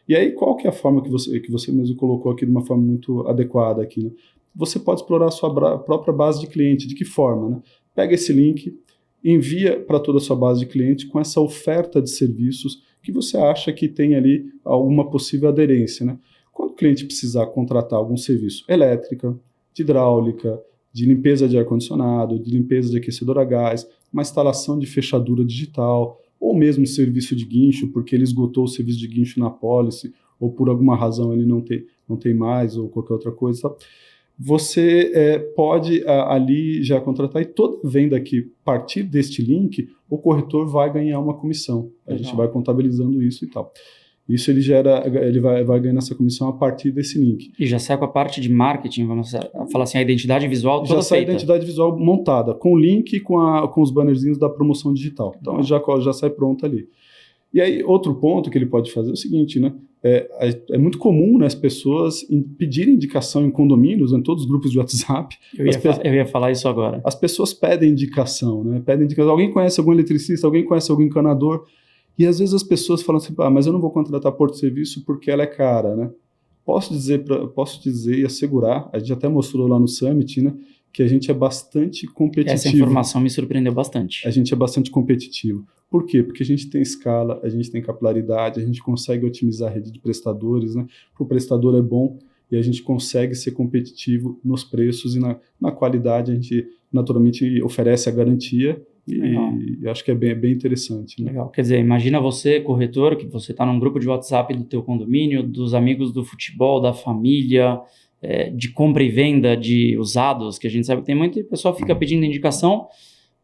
E aí, qual que é a forma que você mesmo colocou aqui de uma forma muito adequada aqui, né? Você pode explorar a sua própria base de cliente. De que forma, né? Pega esse link, envia para toda a sua base de cliente com essa oferta de serviços que você acha que tem ali alguma possível aderência, né? Quando o cliente precisar contratar algum serviço elétrica, de hidráulica, de limpeza de ar-condicionado, de limpeza de aquecedor a gás, uma instalação de fechadura digital, ou mesmo serviço de guincho, porque ele esgotou o serviço de guincho na pólice, ou por alguma razão ele não tem mais, ou qualquer outra coisa, tá? Você pode ali já contratar, e toda venda que partir deste link, o corretor vai ganhar uma comissão. A gente vai contabilizando isso e tal. Isso ele vai ganhando essa comissão a partir desse link. E já sai com a parte de marketing, vamos falar assim, a identidade visual toda feita. Já sai a identidade visual montada, com o link e com os bannerzinhos da promoção digital. Então já sai pronto ali. E aí, outro ponto que ele pode fazer é o seguinte, né? É muito comum, né, as pessoas pedirem indicação em condomínios, em todos os grupos de WhatsApp. Eu ia falar isso agora. As pessoas pedem indicação, né? Alguém conhece algum eletricista, alguém conhece algum encanador? E às vezes as pessoas falam assim, mas eu não vou contratar Porto Serviço porque ela é cara, né? Posso dizer e assegurar, a gente até mostrou lá no Summit, né, que a gente é bastante competitivo. Essa informação me surpreendeu bastante. A gente é bastante competitivo. Por quê? Porque a gente tem escala, a gente tem capilaridade, a gente consegue otimizar a rede de prestadores, né? O prestador é bom e a gente consegue ser competitivo nos preços e na qualidade. A gente naturalmente oferece a garantia. E acho que é bem interessante. Né? Legal. Quer dizer, imagina você, corretor, que você está num grupo de WhatsApp do teu condomínio, dos amigos do futebol, da família, de compra e venda de usados, que a gente sabe que tem muito, e o pessoal fica pedindo indicação,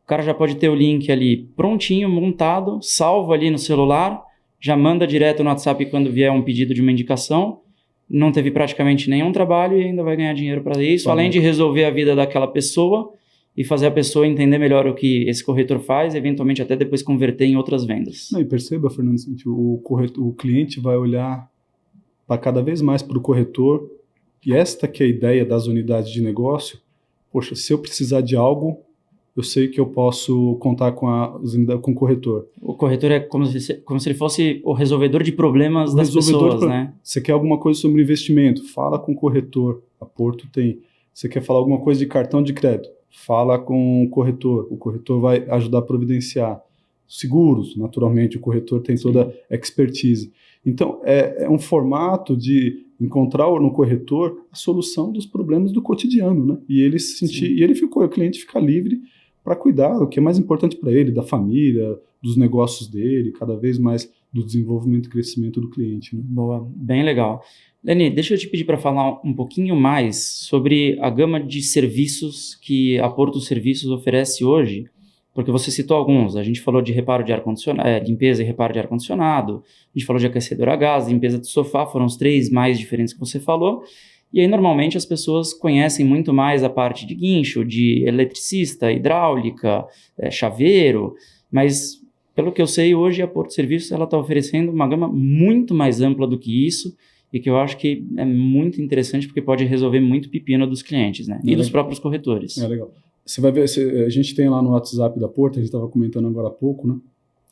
o cara já pode ter o link ali prontinho, montado, salvo ali no celular, já manda direto no WhatsApp quando vier um pedido de uma indicação, não teve praticamente nenhum trabalho e ainda vai ganhar dinheiro para isso, além de resolver a vida daquela pessoa e fazer a pessoa entender melhor o que esse corretor faz, eventualmente até depois converter em outras vendas. Não, e perceba, Fernando, o cliente vai olhar para cada vez mais para o corretor, e esta que é a ideia das unidades de negócio. Poxa, se eu precisar de algo, eu sei que eu posso contar com o corretor. O corretor é como se ele fosse o resolvedor de problemas das pessoas, né? Você quer alguma coisa sobre investimento? Fala com o corretor. A Porto tem. Você quer falar alguma coisa de cartão de crédito? Fala com o corretor vai ajudar a providenciar. Seguros, naturalmente, o corretor tem toda a expertise. Então, é um formato de encontrar no corretor a solução dos problemas do cotidiano, né? E ele se sentir, e ele o cliente fica livre para cuidar do que é mais importante para ele, da família, dos negócios dele, cada vez mais do desenvolvimento e crescimento do cliente, né? Boa, bem legal. Leni, deixa eu te pedir para falar um pouquinho mais sobre a gama de serviços que a Porto Serviços oferece hoje, porque você citou alguns. A gente falou de reparo de ar-condicionado, limpeza e reparo de ar-condicionado, a gente falou de aquecedor a gás, limpeza de sofá, foram os 3 mais diferentes que você falou. E aí, normalmente, as pessoas conhecem muito mais a parte de guincho, de eletricista, hidráulica, chaveiro, mas, pelo que eu sei, hoje a Porto Serviços está oferecendo uma gama muito mais ampla do que isso, e que eu acho que é muito interessante porque pode resolver muito pepino dos clientes, né? E dos próprios corretores. É legal. Você vai ver, a gente tem lá no WhatsApp da Porto, a gente estava comentando agora há pouco, né?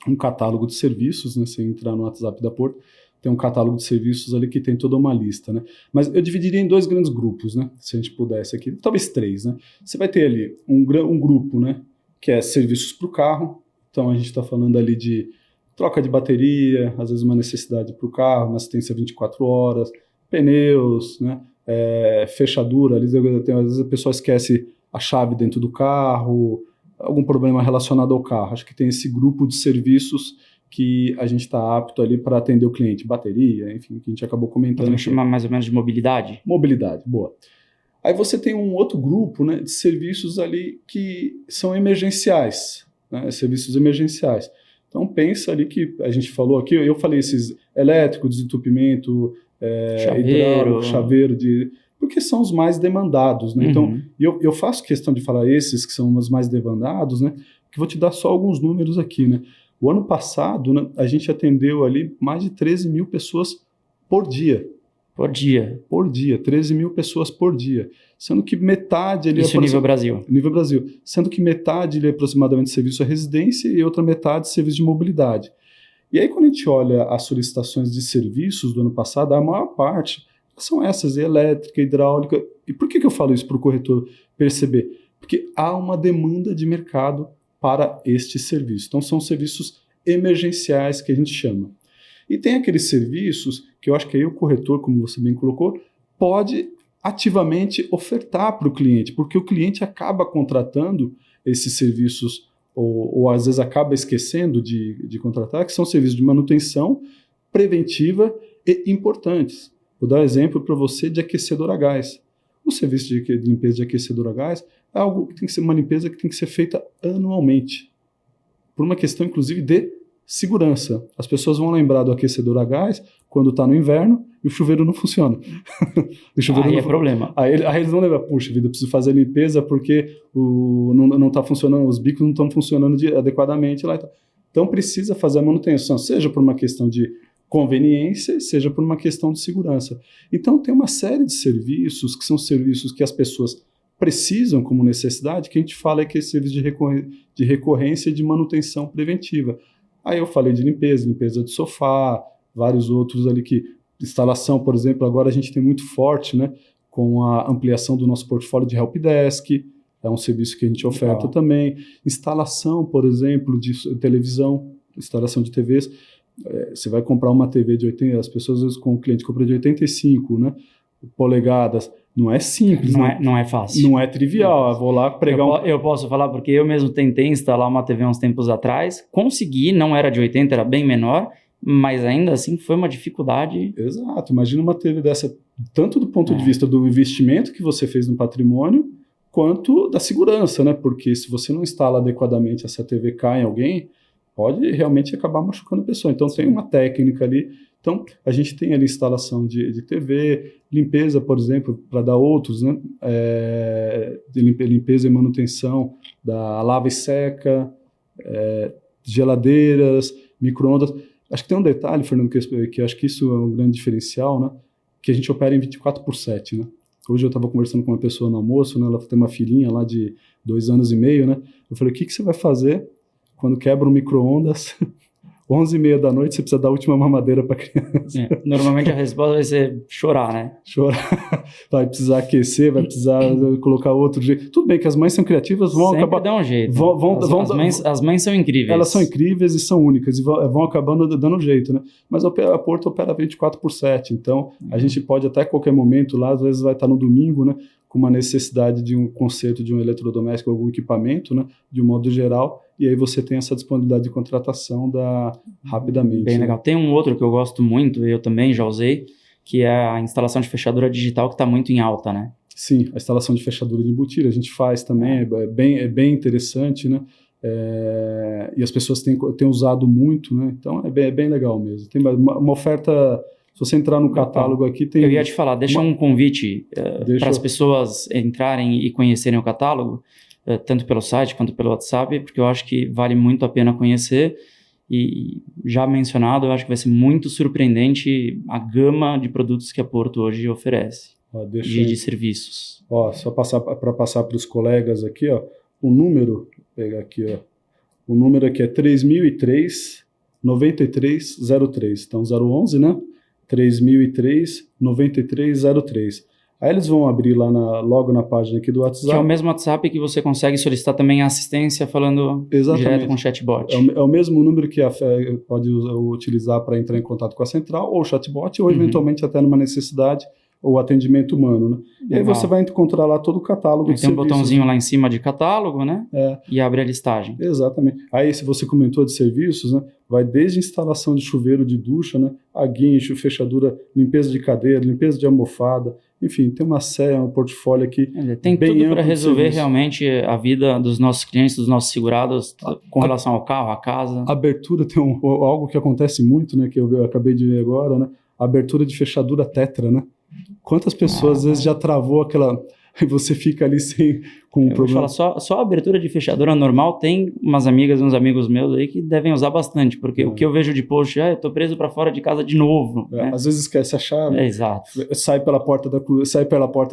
Um catálogo de serviços, né? Você entrar no WhatsApp da Porto, tem um catálogo de serviços ali que tem toda uma lista, né? Mas eu dividiria em 2 grandes grupos, né? Se a gente pudesse aqui, talvez 3, né? Você vai ter ali um grupo, né? Que é serviços para o carro. Então a gente está falando ali de troca de bateria, às vezes uma necessidade para o carro, uma assistência 24 horas, pneus, né? Fechadura, às vezes a pessoa esquece a chave dentro do carro, algum problema relacionado ao carro. Acho que tem esse grupo de serviços que a gente está apto ali para atender o cliente. Bateria, enfim, que a gente acabou comentando. Podemos chamar mais ou menos de mobilidade? Mobilidade, boa. Aí você tem um outro grupo, né, de serviços ali que são emergenciais, né, serviços emergenciais. Então pensa ali que a gente falou aqui, eu falei esses elétrico, desentupimento, hidráulico, chaveiro, porque são os mais demandados, né? Então, eu faço questão de falar esses que são os mais demandados, né? Que vou te dar só alguns números aqui, né? O ano passado, né, a gente atendeu ali mais de 13 mil pessoas por dia. Por dia? Por dia, 13 mil pessoas por dia. Sendo que metade... Isso nível Brasil? Nível Brasil. Sendo que metade ali, aproximadamente serviço à residência e outra metade serviço de mobilidade. E aí, quando a gente olha as solicitações de serviços do ano passado, a maior parte são essas, elétrica, hidráulica. E por que eu falo isso para o corretor perceber? Porque há uma demanda de mercado para este serviço. Então, são serviços emergenciais que a gente chama. E tem aqueles serviços que eu acho que aí o corretor, como você bem colocou, pode ativamente ofertar para o cliente, porque o cliente acaba contratando esses serviços ou às vezes acaba esquecendo de contratar, que são serviços de manutenção preventiva e importantes. Vou dar um exemplo para você de aquecedor a gás. O serviço de limpeza de aquecedor a gás é algo que tem que ser uma limpeza que tem que ser feita anualmente, por uma questão, inclusive, de segurança. As pessoas vão lembrar do aquecedor a gás quando está no inverno e o chuveiro não funciona. É problema. Aí eles vão lembrar, puxa vida, eu preciso fazer a limpeza porque não está funcionando, os bicos não estão funcionando adequadamente lá. Então precisa fazer a manutenção, seja por uma questão de conveniência, seja por uma questão de segurança. Então tem uma série de serviços que são serviços que as pessoas precisam como necessidade, que a gente fala que é serviço de recorrência e de manutenção preventiva. Aí eu falei de limpeza de sofá, vários outros ali que... Instalação, por exemplo, agora a gente tem muito forte, né, com a ampliação do nosso portfólio de helpdesk, é um serviço que a gente oferta também. Instalação, por exemplo, de televisão, instalação de TVs. Você vai comprar uma TV de 80, as pessoas, às vezes, com o cliente compra de 85, né, polegadas. Não é simples. Não é fácil. Não é trivial. Eu vou lá pregar Eu posso falar porque eu mesmo tentei instalar uma TV uns tempos atrás, consegui, não era de 80, era bem menor, mas ainda assim foi uma dificuldade. Exato. Imagina uma TV dessa, tanto do ponto de vista do investimento que você fez no patrimônio, quanto da segurança, né? Porque se você não instala adequadamente, essa TV cai em alguém, pode realmente acabar machucando a pessoa. Então tem uma técnica ali. Então a gente tem ali instalação de TV, limpeza, por exemplo, para dar outros, né? De limpeza e manutenção da lava e seca, geladeiras, micro-ondas. Acho que tem um detalhe, Fernando, que acho que isso é um grande diferencial, né? Que a gente opera em 24/7, né? Hoje eu estava conversando com uma pessoa no almoço, né? Ela tem uma filhinha lá de 2 anos e meio, né? Eu falei, o que você vai fazer quando quebra um micro-ondas 11h30 da noite, você precisa dar a última mamadeira para a criança? Normalmente a resposta vai ser chorar, né? Chorar. Vai precisar aquecer, vai precisar colocar outro jeito. Tudo bem que as mães são criativas, vão Sempre acabar... dá um jeito. As mães são incríveis. Elas são incríveis e são únicas, e vão acabando dando jeito, né? Mas a Porto opera 24/7, então a gente pode até qualquer momento lá, às vezes vai estar no domingo, né? Com uma necessidade de um conserto de um eletrodoméstico, algum equipamento, né? De um modo geral, e aí você tem essa disponibilidade de contratação rapidamente. Bem legal. Tem um outro que eu gosto muito, eu também já usei, que é a instalação de fechadura digital, que está muito em alta, né? Sim, a instalação de fechadura de embutida a gente faz também, é bem interessante, né? E as pessoas têm usado muito, né? Então é bem legal mesmo. Tem uma oferta, se você entrar no catálogo aqui, tem... Eu ia te falar, deixa um convite para as pessoas entrarem e conhecerem o catálogo, tanto pelo site quanto pelo WhatsApp, porque eu acho que vale muito a pena conhecer. E já mencionado, eu acho que vai ser muito surpreendente a gama de produtos que a Porto hoje oferece, de serviços. Só para passar para os colegas aqui, o número, vou pegar aqui, o número aqui é 3003 9303, então 011, né? 3003 9303. Aí eles vão abrir lá logo na página aqui do WhatsApp. Que é o mesmo WhatsApp que você consegue solicitar também a assistência falando direto com o chatbot. É o mesmo número que a FE pode utilizar para entrar em contato com a central, ou o chatbot, ou eventualmente até numa necessidade, ou atendimento humano, né? E aí você vai encontrar lá todo o catálogo de serviços. Tem um botãozinho lá em cima de catálogo, né? E abre a listagem. Exatamente. Aí, se você comentou de serviços, né? Vai desde instalação de chuveiro de ducha, né? A guincho, fechadura, limpeza de cadeira, limpeza de almofada, enfim, tem um portfólio aqui. Tem tudo para resolver realmente a vida dos nossos clientes, dos nossos segurados, com relação ao carro, à casa. Abertura tem algo que acontece muito, né? Que eu acabei de ver agora, né? Abertura de fechadura tetra, né? Quantas pessoas às vezes já travou aquela... E você fica ali com um problema. Só a abertura de fechadura normal tem umas amigas e uns amigos meus aí que devem usar bastante, porque o que eu vejo de post eu tô preso para fora de casa de novo. Né? Às vezes esquece a chave. Exato. Sai pela porta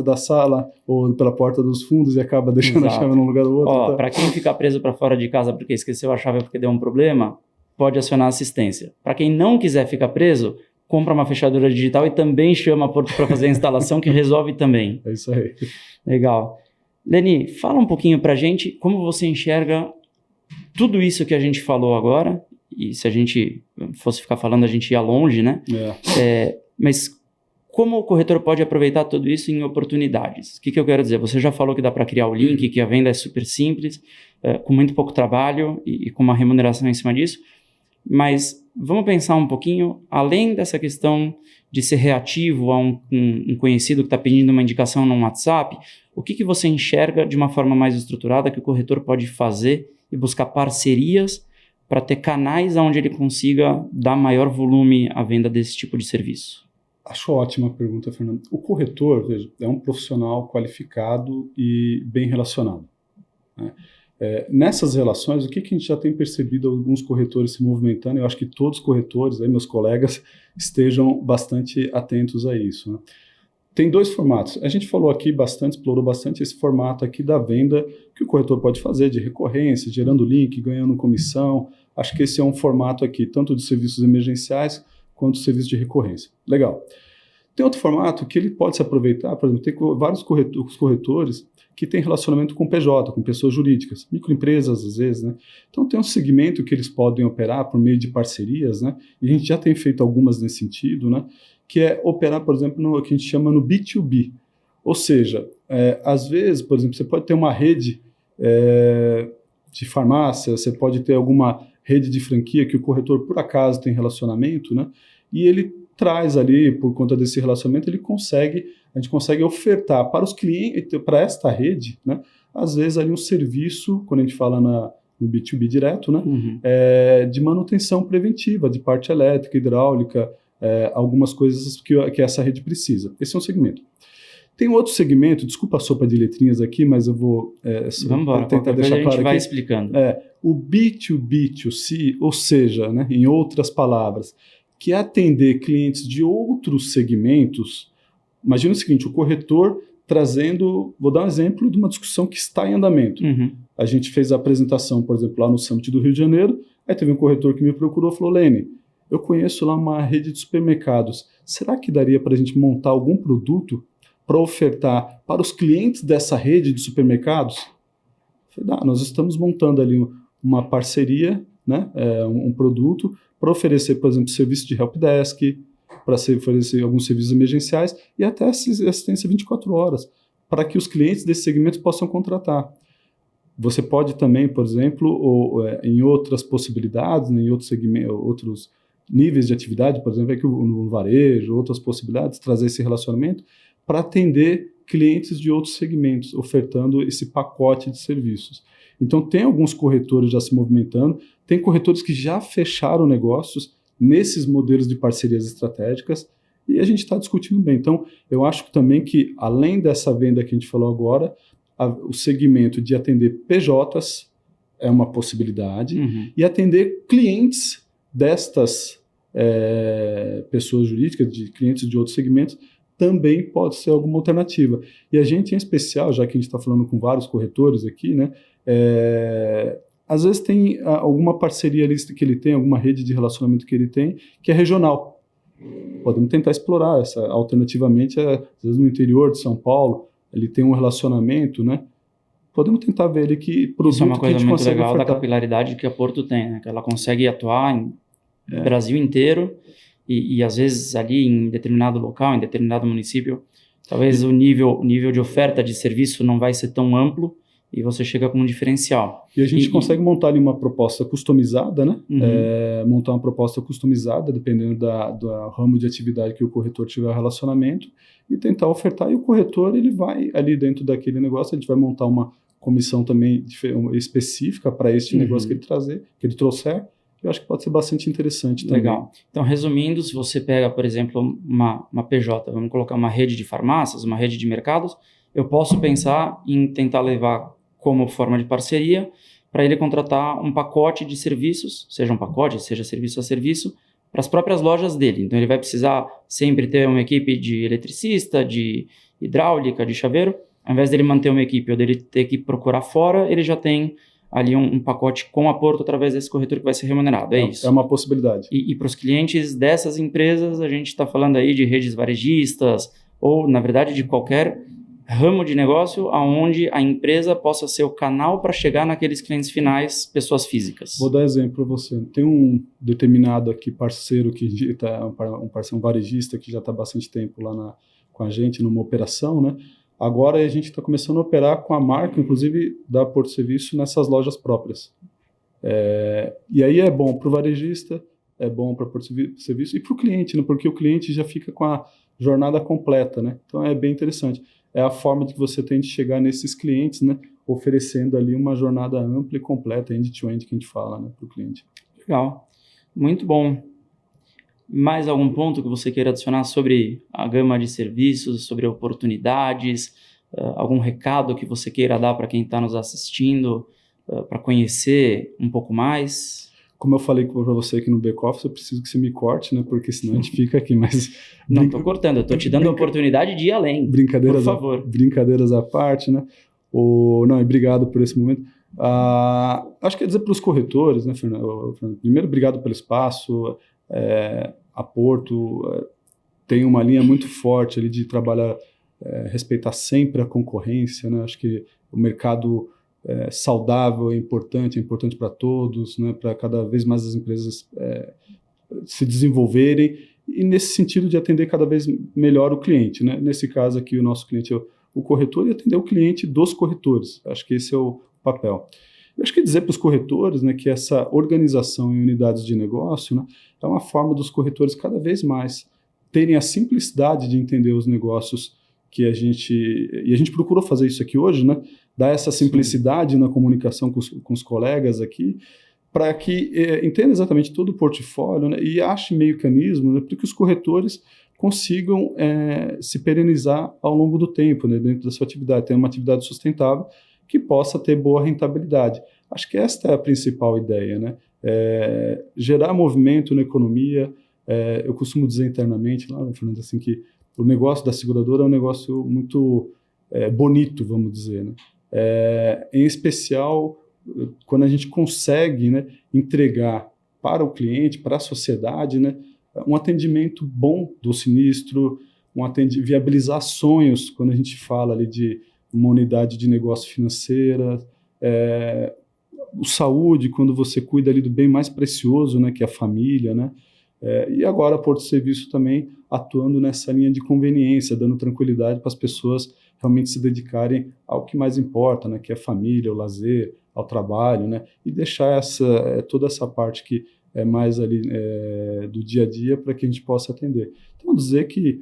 da sala ou pela porta dos fundos e acaba deixando a chave num lugar ou outro. Para quem ficar preso para fora de casa porque esqueceu a chave porque deu um problema, pode acionar assistência. Para quem não quiser ficar preso, compra uma fechadura digital e também chama a Porto para fazer a instalação, que resolve também. É isso aí. Legal. Leni, fala um pouquinho para a gente como você enxerga tudo isso que a gente falou agora, e se a gente fosse ficar falando, a gente ia longe, né? Mas como o corretor pode aproveitar tudo isso em oportunidades? O que eu quero dizer? Você já falou que dá para criar o link, que a venda é super simples, com muito pouco trabalho e com uma remuneração em cima disso, mas vamos pensar um pouquinho, além dessa questão de ser reativo a um conhecido que está pedindo uma indicação no WhatsApp, o que você enxerga de uma forma mais estruturada que o corretor pode fazer e buscar parcerias para ter canais onde ele consiga dar maior volume à venda desse tipo de serviço? Acho ótima a pergunta, Fernando. O corretor, veja, é um profissional qualificado e bem relacionado, né? Nessas relações, o que a gente já tem percebido alguns corretores se movimentando? Eu acho que todos os corretores, aí, meus colegas, estejam bastante atentos a isso, né? Tem 2 formatos. A gente falou aqui bastante, explorou bastante esse formato aqui da venda que o corretor pode fazer de recorrência, gerando link, ganhando comissão. Acho que esse é um formato aqui, tanto de serviços emergenciais quanto de serviços de recorrência. Legal. Tem outro formato que ele pode se aproveitar, por exemplo, tem vários corretores que têm relacionamento com PJ, com pessoas jurídicas, microempresas às vezes, né? Então tem um segmento que eles podem operar por meio de parcerias, né? E a gente já tem feito algumas nesse sentido, né? Que é operar, por exemplo, no que a gente chama no B2B. Ou seja, às vezes, por exemplo, você pode ter uma rede de farmácia, você pode ter alguma rede de franquia que o corretor, por acaso, tem relacionamento, né? E ele traz ali, por conta desse relacionamento, a gente consegue ofertar para os clientes, para esta rede, né? Às vezes ali um serviço, quando a gente fala no B2B direto, né? De manutenção preventiva, de parte elétrica, hidráulica, algumas coisas que essa rede precisa. Esse é um segmento. Tem um outro segmento, desculpa a sopa de letrinhas aqui, mas eu vou tentar deixar claro aqui. A gente vai explicando. O B2B2C, ou seja, né, em outras palavras, que é atender clientes de outros segmentos. Imagina o seguinte, o corretor vou dar um exemplo de uma discussão que está em andamento. A gente fez a apresentação, por exemplo, lá no Summit do Rio de Janeiro, aí teve um corretor que me procurou e falou, Lene, eu conheço lá uma rede de supermercados, será que daria para a gente montar algum produto para ofertar para os clientes dessa rede de supermercados? Eu falei, nós estamos montando ali uma parceria, né, um produto para oferecer, por exemplo, serviço de helpdesk, para oferecer alguns serviços emergenciais e até assistência 24 horas, para que os clientes desse segmento possam contratar. Você pode também, por exemplo, em outras possibilidades, né, em outros segmentos, outros níveis de atividade, por exemplo, aqui no varejo, outras possibilidades, trazer esse relacionamento para atender clientes de outros segmentos, ofertando esse pacote de serviços. Então, tem alguns corretores já se movimentando, tem corretores que já fecharam negócios nesses modelos de parcerias estratégicas, e a gente está discutindo bem. Então, eu acho também que, além dessa venda que a gente falou agora, o segmento de atender PJs é uma possibilidade, e atender clientes destas pessoas jurídicas, de clientes de outros segmentos, também pode ser alguma alternativa. E a gente, em especial, já que a gente está falando com vários corretores aqui, né, às vezes tem alguma parceria ali que ele tem, alguma rede de relacionamento que ele tem, que é regional. Podemos tentar explorar essa alternativamente, às vezes no interior de São Paulo, ele tem um relacionamento, né? Podemos tentar ver ele que produto isso é uma coisa muito legal ofertar. Da capilaridade que a Porto tem, né? Que ela consegue atuar em Brasil inteiro e às vezes ali em determinado local, em determinado município, talvez o nível de oferta de serviço não vai ser tão amplo e você chega com um diferencial. E a gente consegue montar ali uma proposta customizada, né? Montar uma proposta customizada, dependendo do ramo de atividade que o corretor tiver relacionamento, e tentar ofertar. E o corretor, ele vai ali dentro daquele negócio, a gente vai montar uma comissão também específica para este negócio que ele trouxer. Eu acho que pode ser bastante interessante também. Legal. Então, resumindo, se você pega, por exemplo, uma PJ, vamos colocar uma rede de farmácias, uma rede de mercados, eu posso pensar em tentar levar como forma de parceria para ele contratar um pacote de serviços, seja um pacote, seja serviço a serviço, para as próprias lojas dele. Então, ele vai precisar sempre ter uma equipe de eletricista, de hidráulica, de chaveiro. Ao invés dele manter uma equipe ou dele ter que procurar fora, ele já tem ali um pacote com a Porto através desse corretor que vai ser remunerado, é isso? É uma possibilidade. E para os clientes dessas empresas, a gente está falando aí de redes varejistas ou, na verdade, de qualquer ramo de negócio onde a empresa possa ser o canal para chegar naqueles clientes finais, pessoas físicas. Vou dar exemplo para você. Tem um determinado aqui parceiro, um varejista que já está há bastante tempo lá com a gente numa operação, né? Agora a gente está começando a operar com a marca, inclusive, da Porto Serviço nessas lojas próprias. E aí é bom para o varejista, é bom para a Porto Serviço e para o cliente, né? Porque o cliente já fica com a jornada completa, né? Então é bem interessante. É a forma de que você tem de chegar nesses clientes, né? Oferecendo ali uma jornada ampla e completa, end-to-end, que a gente fala, né? Para o cliente. Legal. Muito bom. Mais algum ponto que você queira adicionar sobre a gama de serviços, sobre oportunidades, algum recado que você queira dar para quem está nos assistindo, para conhecer um pouco mais? Como eu falei para você aqui no back-office, eu preciso que você me corte, né? Porque senão a gente fica aqui, mas... Não estou cortando, eu estou te dando a oportunidade de ir além. Brincadeiras, por favor. Brincadeiras à parte, né? Não, e obrigado por esse momento. Acho que é dizer para os corretores, né, Fernando? Primeiro, obrigado pelo espaço. A Porto tem uma linha muito forte ali de trabalhar, respeitar sempre a concorrência, né? Acho que o mercado saudável é importante para todos, né? Para cada vez mais as empresas se desenvolverem e nesse sentido de atender cada vez melhor o cliente, né? Nesse caso aqui o nosso cliente é o corretor e atender o cliente dos corretores. Acho que esse é o papel. Eu acho que dizer para os corretores, né, que essa organização em unidades de negócio, né, é uma forma dos corretores cada vez mais terem a simplicidade de entender os negócios que a gente procurou fazer isso aqui hoje, né, dar essa simplicidade na comunicação com os colegas aqui, para que entenda exatamente todo o portfólio, né, e ache mecanismos, né, para que os corretores consigam se perenizar ao longo do tempo, né, dentro da sua atividade, ter uma atividade sustentável que possa ter boa rentabilidade. Acho que esta é a principal ideia, né? Gerar movimento na economia. Eu costumo dizer internamente, lá, Fernando, assim, que o negócio da seguradora é um negócio muito bonito, vamos dizer, né? Em especial, quando a gente consegue, né, entregar para o cliente, para a sociedade, né, um atendimento bom do sinistro, viabilizar sonhos, quando a gente fala ali de uma unidade de negócio financeira, o saúde, quando você cuida ali do bem mais precioso, né, que é a família, né? E agora a Porto Serviço também atuando nessa linha de conveniência, dando tranquilidade para as pessoas realmente se dedicarem ao que mais importa, né, que é a família, o lazer, ao trabalho, né, e deixar toda essa parte que é mais ali do dia a dia para que a gente possa atender. Então, dizer que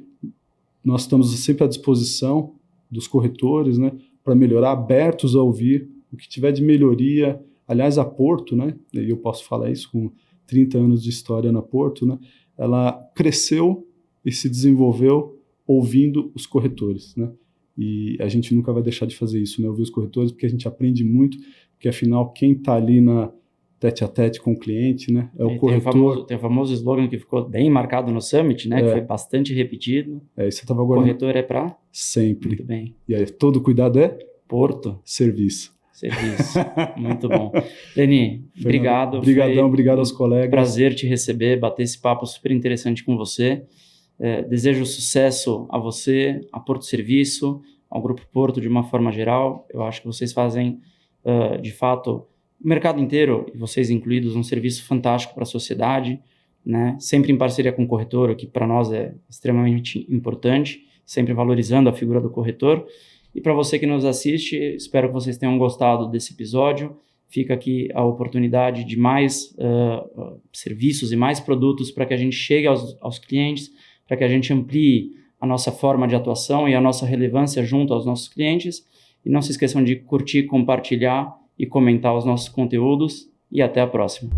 nós estamos sempre à disposição dos corretores, né, para melhorar, abertos a ouvir o que tiver de melhoria. Aliás, a Porto, né, e eu posso falar isso com 30 anos de história na Porto, né, ela cresceu e se desenvolveu ouvindo os corretores, né, e a gente nunca vai deixar de fazer isso, né, ouvir os corretores, porque a gente aprende muito, porque afinal quem está ali na tete a tete com o cliente, né, é o corretor. Tem o famoso slogan que ficou bem marcado no Summit, né, que foi bastante repetido. Isso eu estava guardando. Corretor é para? Sempre. Muito bem. E aí, todo cuidado é? Porto. Serviço. Muito bom. Leni, obrigado. Obrigado aos colegas. Prazer te receber, bater esse papo super interessante com você. Desejo sucesso a você, a Porto Serviço, ao Grupo Porto de uma forma geral. Eu acho que vocês fazem, de fato, o mercado inteiro, e vocês incluídos, um serviço fantástico para a sociedade, né? Sempre em parceria com o corretor, o que para nós é extremamente importante, sempre valorizando a figura do corretor. E para você que nos assiste, espero que vocês tenham gostado desse episódio. Fica aqui a oportunidade de mais serviços e mais produtos para que a gente chegue aos clientes, para que a gente amplie a nossa forma de atuação e a nossa relevância junto aos nossos clientes. E não se esqueçam de curtir, compartilhar e comentar os nossos conteúdos. E até a próxima.